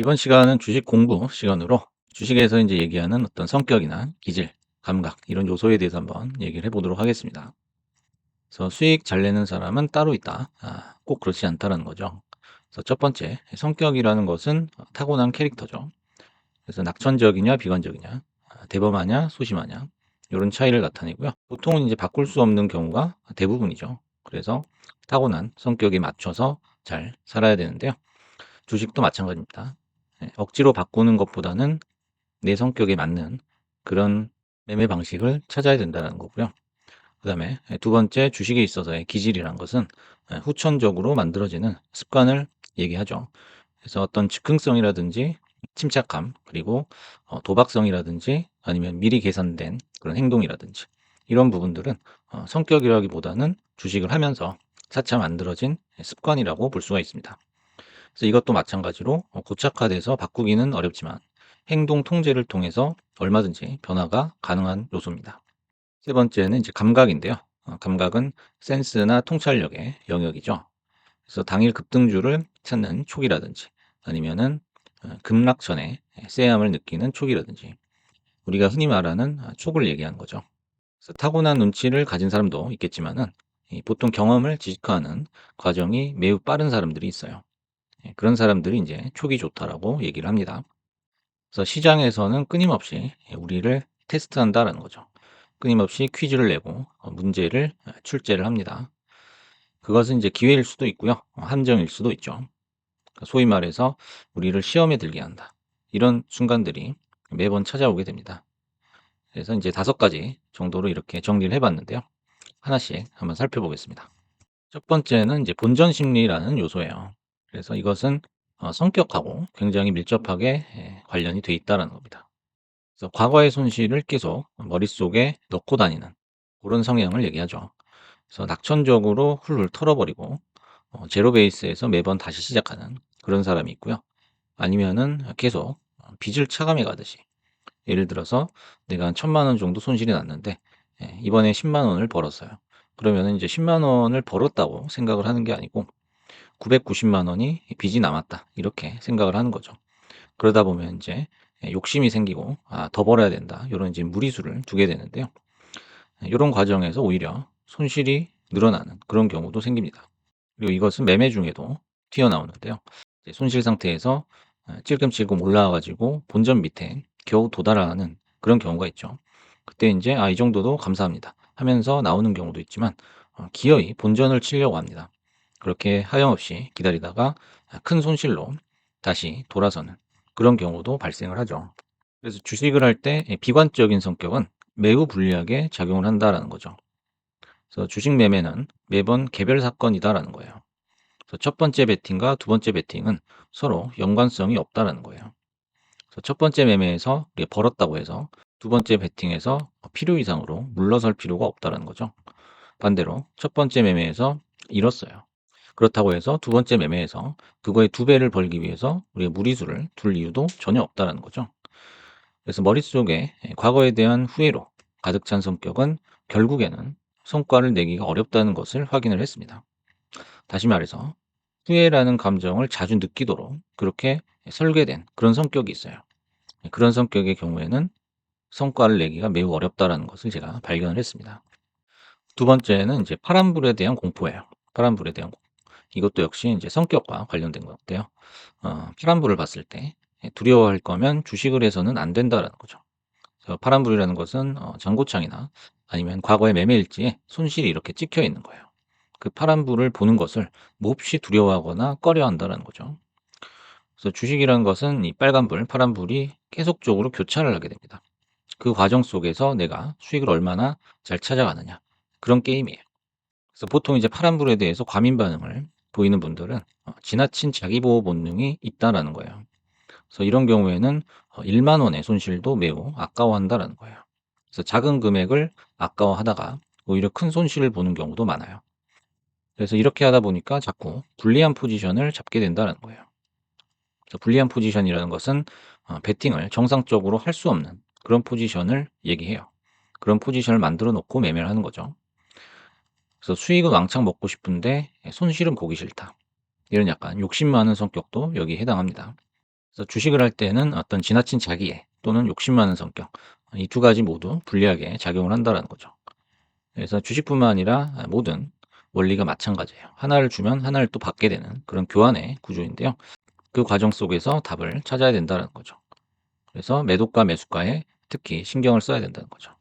이번 시간은 주식 공부 시간으로 주식에서 이제 얘기하는 어떤 성격이나 기질, 감각 이런 요소에 대해서 한번 얘기를 해보도록 하겠습니다. 그래서 수익 잘 내는 사람은 따로 있다. 꼭 그렇지 않다라는 거죠. 그래서 첫 번째, 성격이라는 것은 타고난 캐릭터죠. 그래서 낙천적이냐 비관적이냐, 대범하냐 소심하냐 이런 차이를 나타내고요. 보통은 이제 바꿀 수 없는 경우가 대부분이죠. 그래서 타고난 성격에 맞춰서 잘 살아야 되는데요. 주식도 마찬가지입니다. 억지로 바꾸는 것보다는 내 성격에 맞는 그런 매매 방식을 찾아야 된다는 거고요. 그다음에 두 번째 주식에 있어서의 기질이란 것은 후천적으로 만들어지는 습관을 얘기하죠. 그래서 어떤 즉흥성이라든지 침착함 그리고 도박성이라든지 아니면 미리 계산된 그런 행동이라든지 이런 부분들은 성격이라기보다는 주식을 하면서 차차 만들어진 습관이라고 볼 수가 있습니다. 그래서 이것도 마찬가지로 고착화돼서 바꾸기는 어렵지만 행동 통제를 통해서 얼마든지 변화가 가능한 요소입니다. 세 번째는 이제 감각인데요. 감각은 센스나 통찰력의 영역이죠. 그래서 당일 급등주를 찾는 촉이라든지 아니면은 급락 전에 쎄함을 느끼는 촉이라든지 우리가 흔히 말하는 촉을 얘기하는 거죠. 그래서 타고난 눈치를 가진 사람도 있겠지만은 보통 경험을 지식화하는 과정이 매우 빠른 사람들이 있어요. 그런 사람들이 이제 촉이 좋다라고 얘기를 합니다. 그래서 시장에서는 끊임없이 우리를 테스트한다라는 거죠. 끊임없이 퀴즈를 내고 문제를 출제를 합니다. 그것은 이제 기회일 수도 있고요. 함정일 수도 있죠. 그러니까 소위 말해서 우리를 시험에 들게 한다. 이런 순간들이 매번 찾아오게 됩니다. 그래서 이제 5가지 정도로 이렇게 정리를 해봤는데요. 하나씩 한번 살펴보겠습니다. 첫 번째는 이제 본전 심리라는 요소예요. 그래서 이것은 성격하고 굉장히 밀접하게 관련이 돼 있다는 겁니다. 그래서 과거의 손실을 계속 머릿속에 넣고 다니는 그런 성향을 얘기하죠. 그래서 낙천적으로 훌훌 털어버리고 제로 베이스에서 매번 다시 시작하는 그런 사람이 있고요. 아니면은 계속 빚을 차감해 가듯이 예를 들어서 내가 한 1,000만 원 정도 손실이 났는데 이번에 10만 원을 벌었어요. 그러면은 이제 10만 원을 벌었다고 생각을 하는 게 아니고 990만 원이 빚이 남았다. 이렇게 생각을 하는 거죠. 그러다 보면 이제 욕심이 생기고 더 벌어야 된다. 요런 이제 무리수를 두게 되는데요. 요런 과정에서 오히려 손실이 늘어나는 그런 경우도 생깁니다. 그리고 이것은 매매 중에도 튀어나오는데요. 이제 손실 상태에서 찔끔찔끔 올라와 가지고 본전 밑에 겨우 도달하는 그런 경우가 있죠. 그때 인제 '아 이 정도도 감사합니다.' 하면서 나오는 경우도 있지만 기어이 본전을 치려고 합니다. 그렇게 하염없이 기다리다가 큰 손실로 다시 돌아서는 그런 경우도 발생을 하죠. 그래서 주식을 할 때 비관적인 성격은 매우 불리하게 작용을 한다라는 거죠. 그래서 주식 매매는 매번 개별 사건이다라는 거예요. 그래서 첫 번째 베팅과 두 번째 베팅은 서로 연관성이 없다라는 거예요. 그래서 첫 번째 매매에서 이게 벌었다고 해서 두 번째 베팅에서 필요 이상으로 물러설 필요가 없다라는 거죠. 반대로 첫 번째 매매에서 잃었어요. 그렇다고 해서 두 번째 매매에서 그거의 두 배를 벌기 위해서 우리가 무리수를 둘 이유도 전혀 없다라는 거죠. 그래서 머릿속에 과거에 대한 후회로 가득 찬 성격은 결국에는 성과를 내기가 어렵다는 것을 확인을 했습니다. 다시 말해서 후회라는 감정을 자주 느끼도록 그렇게 설계된 그런 성격이 있어요. 그런 성격의 경우에는 성과를 내기가 매우 어렵다라는 것을 제가 발견을 했습니다. 두 번째는 이제 파란불에 대한 공포예요. 파란불에 대한 공포. 이것도 역시 이제 성격과 관련된 것 같아요. 파란불을 봤을 때 두려워할 거면 주식을 해서는 안 된다라는 거죠. 파란불이라는 것은 잔고창이나 아니면 과거의 매매 일지에 손실이 이렇게 찍혀 있는 거예요. 그 파란불을 보는 것을 몹시 두려워하거나 꺼려한다는 거죠. 그래서 주식이라는 것은 이 빨간불, 파란불이 계속적으로 교차를 하게 됩니다. 그 과정 속에서 내가 수익을 얼마나 잘 찾아가느냐. 그런 게임이에요. 그래서 보통 이제 파란불에 대해서 과민 반응을 보이는 분들은 지나친 자기보호 본능이 있다라는 거예요. 그래서 이런 경우에는 1만 원의 손실도 매우 아까워한다라는 거예요. 그래서 작은 금액을 아까워하다가 오히려 큰 손실을 보는 경우도 많아요. 그래서 이렇게 하다 보니까 자꾸 불리한 포지션을 잡게 된다는 거예요. 그래서 불리한 포지션이라는 것은 베팅을 정상적으로 할 수 없는 그런 포지션을 얘기해요. 그런 포지션을 만들어 놓고 매매를 하는 거죠. 그래서 수익은 왕창 먹고 싶은데 손실은 보기 싫다. 이런 약간 욕심 많은 성격도 여기에 해당합니다. 그래서 주식을 할 때는 어떤 지나친 자기애 또는 욕심 많은 성격, 이 두 가지 모두 불리하게 작용을 한다라는 거죠. 그래서 주식뿐만 아니라 모든 원리가 마찬가지예요. 하나를 주면 하나를 또 받게 되는 그런 교환의 구조인데요. 그 과정 속에서 답을 찾아야 된다는 거죠. 그래서 매도가 매수가에 특히 신경을 써야 된다는 거죠.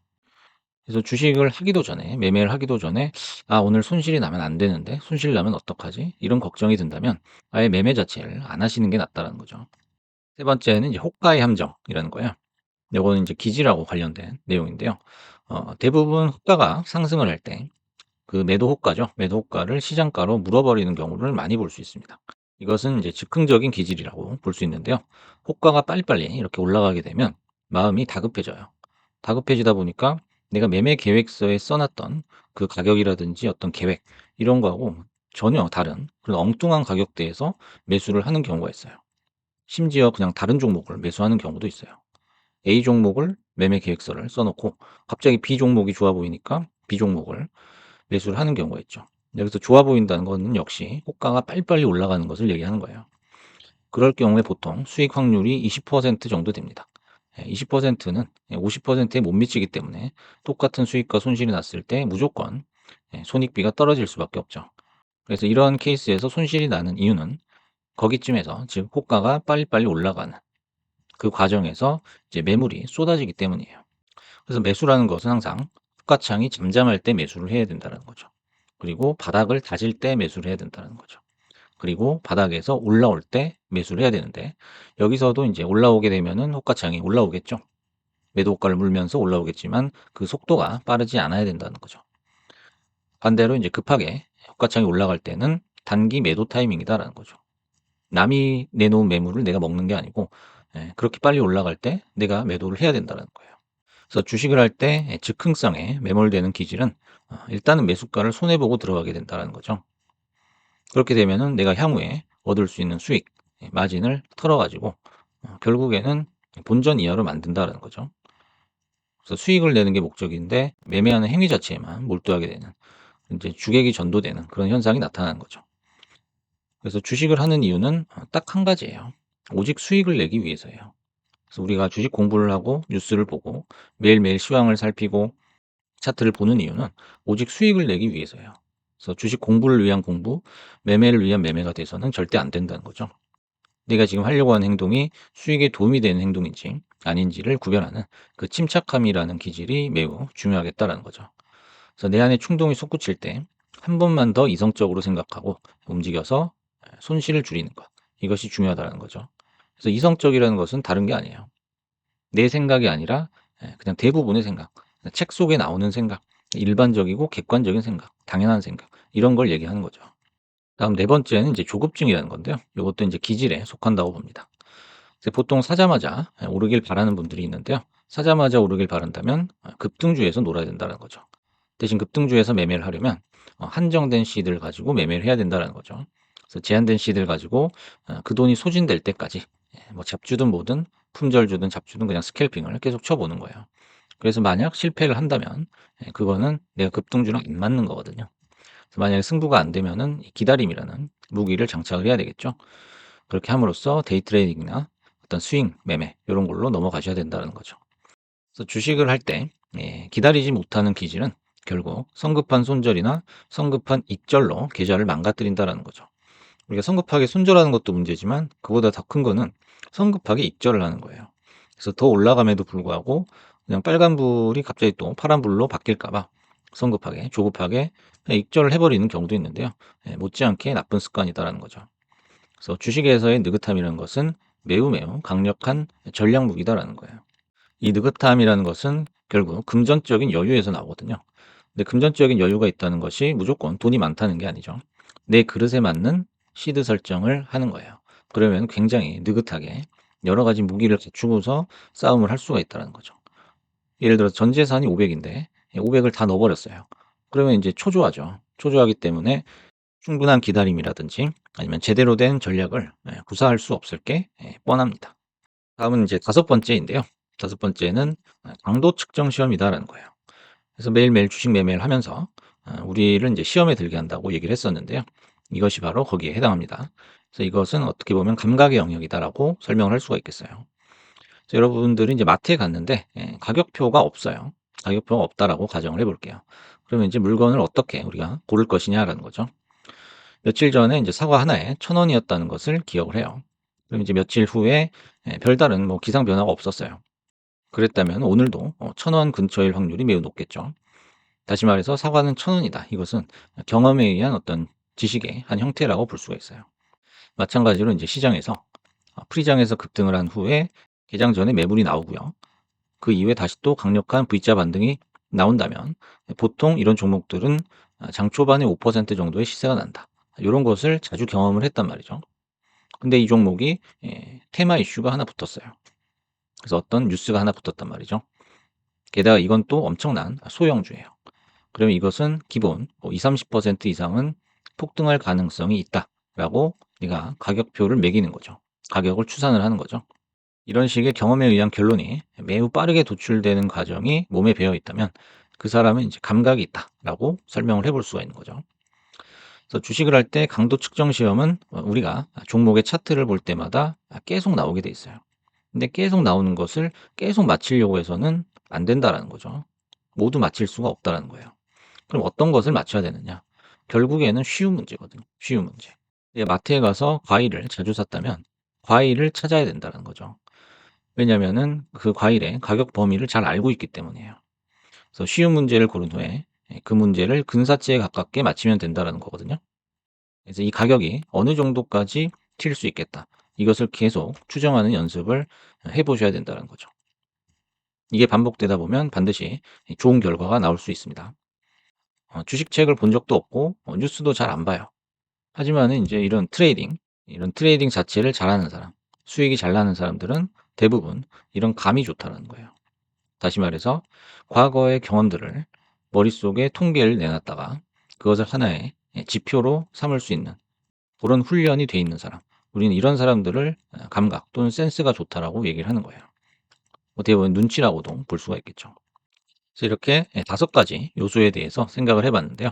그래서 주식을 하기도 전에, 매매를 하기도 전에, 아, 오늘 손실이 나면 안 되는데, 손실 나면 어떡하지? 이런 걱정이 든다면, 아예 매매 자체를 안 하시는 게 낫다는 거죠. 세 번째는 이제 호가의 함정이라는 거예요. 요거는 이제 기지라고 관련된 내용인데요. 대부분 호가가 상승을 할 때, 그 매도 호가죠. 매도 호가를 시장가로 물어버리는 경우를 많이 볼 수 있습니다. 이것은 이제 즉흥적인 기질이라고 볼 수 있는데요. 호가가 빨리빨리 이렇게 올라가게 되면 마음이 다급해져요. 다급해지다 보니까 내가 매매 계획서에 써놨던 그 가격이라든지 어떤 계획 이런 거하고 전혀 다른 그런 엉뚱한 가격대에서 매수를 하는 경우가 있어요. 심지어 그냥 다른 종목을 매수하는 경우도 있어요. A 종목을 매매 계획서를 써놓고 갑자기 B 종목이 좋아 보이니까 B 종목을 매수를 하는 경우가 있죠. 여기서 좋아 보인다는 것은 역시 호가가 빨리빨리 올라가는 것을 얘기하는 거예요. 그럴 경우에 보통 수익 확률이 20% 정도 됩니다. 20%는 50%에 못 미치기 때문에 똑같은 수익과 손실이 났을 때 무조건 손익비가 떨어질 수밖에 없죠. 그래서 이런 케이스에서 손실이 나는 이유는 거기쯤에서 즉 호가가 빨리빨리 올라가는 그 과정에서 이제 매물이 쏟아지기 때문이에요. 그래서 매수라는 것은 항상 호가창이 잠잠할 때 매수를 해야 된다는 거죠. 그리고 바닥을 다질 때 매수를 해야 된다는 거죠. 그리고 바닥에서 올라올 때 매수를 해야 되는데 여기서도 이제 올라오게 되면은 호가창이 올라오겠죠. 매도 호가를 물면서 올라오겠지만 그 속도가 빠르지 않아야 된다는 거죠. 반대로 이제 급하게 호가창이 올라갈 때는 단기 매도 타이밍이다라는 거죠. 남이 내놓은 매물을 내가 먹는 게 아니고 그렇게 빨리 올라갈 때 내가 매도를 해야 된다는 거예요. 그래서 주식을 할 때 즉흥성에 매몰되는 기질은 일단은 매수가를 손해보고 들어가게 된다는 거죠. 그렇게 되면은 내가 향후에 얻을 수 있는 수익, 마진을 털어가지고 결국에는 본전 이하로 만든다는 거죠. 그래서 수익을 내는 게 목적인데 매매하는 행위 자체에만 몰두하게 되는 이제 주객이 전도되는 그런 현상이 나타나는 거죠. 그래서 주식을 하는 이유는 딱 한 가지예요. 오직 수익을 내기 위해서예요. 그래서 우리가 주식 공부를 하고 뉴스를 보고 매일매일 시황을 살피고 차트를 보는 이유는 오직 수익을 내기 위해서예요. 그래서 주식 공부를 위한 공부, 매매를 위한 매매가 돼서는 절대 안 된다는 거죠. 내가 지금 하려고 하는 행동이 수익에 도움이 되는 행동인지 아닌지를 구별하는 그 침착함이라는 기질이 매우 중요하겠다라는 거죠. 그래서 내 안에 충동이 솟구칠 때 한 번만 더 이성적으로 생각하고 움직여서 손실을 줄이는 것. 이것이 중요하다는 거죠. 그래서 이성적이라는 것은 다른 게 아니에요. 내 생각이 아니라 그냥 대부분의 생각, 책 속에 나오는 생각, 일반적이고 객관적인 생각, 당연한 생각 이런 걸 얘기하는 거죠. 다음 네 번째는 이제 조급증이라는 건데요. 이것도 이제 기질에 속한다고 봅니다. 이제 보통 사자마자 오르길 바라는 분들이 있는데요. 사자마자 오르길 바란다면 급등주에서 놀아야 된다는 거죠. 대신 급등주에서 매매를 하려면 한정된 시드를 가지고 매매를 해야 된다는 거죠. 그래서 제한된 시드를 가지고 그 돈이 소진될 때까지 뭐 잡주든 뭐든 품절주든 잡주든 그냥 스캘핑을 계속 쳐보는 거예요. 그래서 만약 실패를 한다면 그거는 내가 급등주랑 안 맞는 거거든요. 그래서 만약에 승부가 안 되면은 기다림이라는 무기를 장착을 해야 되겠죠. 그렇게 함으로써 데이 트레이딩이나 어떤 스윙 매매 이런 걸로 넘어가셔야 된다는 거죠. 그래서 주식을 할 때 기다리지 못하는 기질은 결국 성급한 손절이나 성급한 익절로 계좌를 망가뜨린다는 거죠. 우리가 성급하게 손절하는 것도 문제지만 그보다 더 큰 거는 성급하게 익절을 하는 거예요. 그래서 더 올라감에도 불구하고 그냥 빨간불이 갑자기 또 파란불로 바뀔까 봐 성급하게 조급하게 익절을 해버리는 경우도 있는데요. 못지않게 나쁜 습관이다라는 거죠. 그래서 주식에서의 느긋함이라는 것은 매우 매우 강력한 전략 무기다라는 거예요. 이 느긋함이라는 것은 결국 금전적인 여유에서 나오거든요. 근데 금전적인 여유가 있다는 것이 무조건 돈이 많다는 게 아니죠. 내 그릇에 맞는 시드 설정을 하는 거예요. 그러면 굉장히 느긋하게 여러 가지 무기를 갖추고서 싸움을 할 수가 있다는 거죠. 예를 들어서 전 재산이 500인데 500을 다 넣어버렸어요. 그러면 이제 초조하죠. 초조하기 때문에 충분한 기다림이라든지 아니면 제대로 된 전략을 구사할 수 없을 게 뻔합니다. 다음은 이제 다섯 번째인데요. 다섯 번째는 강도 측정 시험이다라는 거예요. 그래서 매일매일 주식 매매를 하면서 우리를 이제 시험에 들게 한다고 얘기를 했었는데요. 이것이 바로 거기에 해당합니다. 그래서 이것은 어떻게 보면 감각의 영역이다라고 설명을 할 수가 있겠어요. 그래서 여러분들이 이제 마트에 갔는데 가격표가 없어요. 가격표가 없다라고 가정을 해 볼게요. 그러면 이제 물건을 어떻게 우리가 고를 것이냐라는 거죠. 며칠 전에 이제 사과 하나에 1,000원이었다는 것을 기억을 해요. 그럼 이제 며칠 후에 별다른 뭐 기상 변화가 없었어요. 그랬다면 오늘도 1,000원 근처일 확률이 매우 높겠죠. 다시 말해서 사과는 1,000원이다. 이것은 경험에 의한 어떤 지식의 한 형태라고 볼 수가 있어요. 마찬가지로 이제 시장에서 프리장에서 급등을 한 후에 개장 전에 매물이 나오고요. 그 이후에 다시 또 강력한 V자 반등이 나온다면 보통 이런 종목들은 장 초반에 5% 정도의 시세가 난다. 이런 것을 자주 경험을 했단 말이죠. 근데 이 종목이 테마 이슈가 하나 붙었어요. 그래서 어떤 뉴스가 하나 붙었단 말이죠. 게다가 이건 또 엄청난 소형주예요. 그러면 이것은 기본 20-30% 이상은 폭등할 가능성이 있다라고 우리가 가격표를 매기는 거죠. 가격을 추산을 하는 거죠. 이런 식의 경험에 의한 결론이 매우 빠르게 도출되는 과정이 몸에 배어 있다면 그 사람은 이제 감각이 있다라고 설명을 해볼 수가 있는 거죠. 그래서 주식을 할 때 강도 측정 시험은 우리가 종목의 차트를 볼 때마다 계속 나오게 돼 있어요. 근데 계속 나오는 것을 계속 맞히려고 해서는 안 된다라는 거죠. 모두 맞힐 수가 없다라는 거예요. 그럼 어떤 것을 맞춰야 되느냐? 결국에는 쉬운 문제거든요. 쉬운 문제. 마트에 가서 과일을 자주 샀다면 과일을 찾아야 된다는 거죠. 왜냐면은 그 과일의 가격 범위를 잘 알고 있기 때문이에요. 그래서 쉬운 문제를 고른 후에 그 문제를 근사치에 가깝게 맞히면 된다라는 거거든요. 그래서 이 가격이 어느 정도까지 튈 수 있겠다. 이것을 계속 추정하는 연습을 해 보셔야 된다는 거죠. 이게 반복되다 보면 반드시 좋은 결과가 나올 수 있습니다. 주식책을 본 적도 없고 뉴스도 잘 안 봐요. 하지만은 인제 이런 트레이딩 자체를 잘하는 사람, 수익이 잘 나는 사람들은 대부분 이런 감이 좋다라는 거예요. 다시 말해서 과거의 경험들을 머릿속에 통계를 내 놨다가 그것을 하나의 지표로 삼을 수 있는 고런 훈련이 돼 있는 사람. 우리는 이런 사람들을 감각 또는 센스가 좋다라고 얘기를 하는 거예요. 어떻게 보면 눈치라고도 볼 수가 있겠죠. 그래서 이렇게 5 가지 요소에 대해서 생각을 해 봤는데요.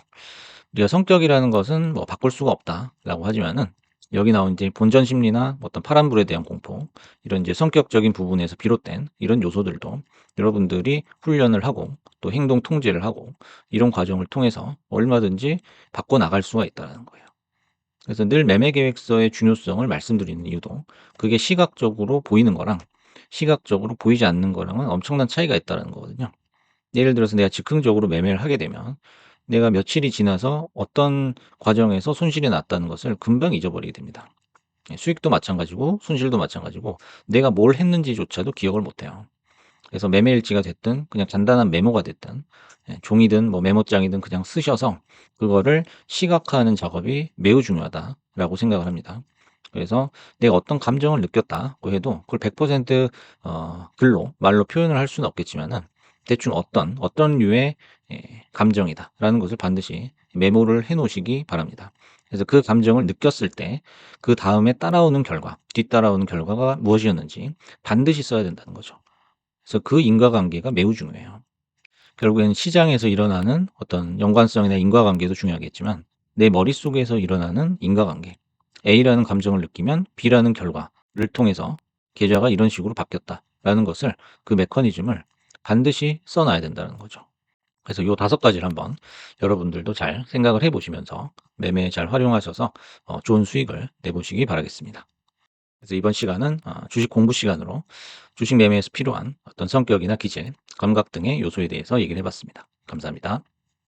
우리가 성격이라는 것은 뭐 바꿀 수가 없다라고 하지만은 여기 나온 이제 본전 심리나 뭐 어떤 파란불에 대한 공포 이런 이제 성격적인 부분에서 비롯된 이런 요소들도 여러분들이 훈련을 하고 또 행동 통제를 하고 이런 과정을 통해서 얼마든지 바꿔 나갈 수가 있다는 거예요. 그래서 늘 매매 계획서의 중요성을 말씀드리는 이유도 그게 시각적으로 보이는 거랑 시각적으로 보이지 않는 거랑은 엄청난 차이가 있다는 거거든요. 예를 들어서 내가 즉흥적으로 매매를 하게 되면 내가 며칠이 지나서 어떤 과정에서 손실이 났다는 것을 금방 잊어버리게 됩니다. 수익도 마찬가지고 손실도 마찬가지고 내가 뭘 했는지조차도 기억을 못 해요. 그래서 매매 일지가 됐든 그냥 간단한 메모가 됐든 종이든 뭐 메모장이든 그냥 쓰셔서 그거를 시각화하는 작업이 매우 중요하다라고 생각을 합니다. 그래서 내가 어떤 감정을 느꼈다고 해도 그걸 100% 글로 말로 표현을 할 수는 없겠지만은 대충 어떤 류의 감정이다라는 것을 반드시 메모를 해 놓으시기 바랍니다. 그래서 그 감정을 느꼈을 때 그다음에 따라오는 결과, 뒤따라오는 결과가 무엇이었는지 반드시 써야 된다는 거죠. 그래서 그 인과관계가 매우 중요해요. 결국에는 시장에서 일어나는 어떤 연관성이나 인과관계도 중요하겠지만 내 머릿속에서 일어나는 인과관계. A라는 감정을 느끼면 B라는 결과를 통해서 계좌가 이런 식으로 바뀌었다라는 것을 그 메커니즘을 반드시 써 놔야 된다는 거죠. 그래서 요 5 가지를 한번 여러분들도 잘 생각을 해 보시면서 매매에 잘 활용하셔서 좋은 수익을 내 보시기 바라겠습니다. 그래서 이번 시간은 주식 공부 시간으로 주식 매매에서 필요한 어떤 성격이나 기질, 감각 등의 요소에 대해서 얘기를 해 봤습니다. 감사합니다.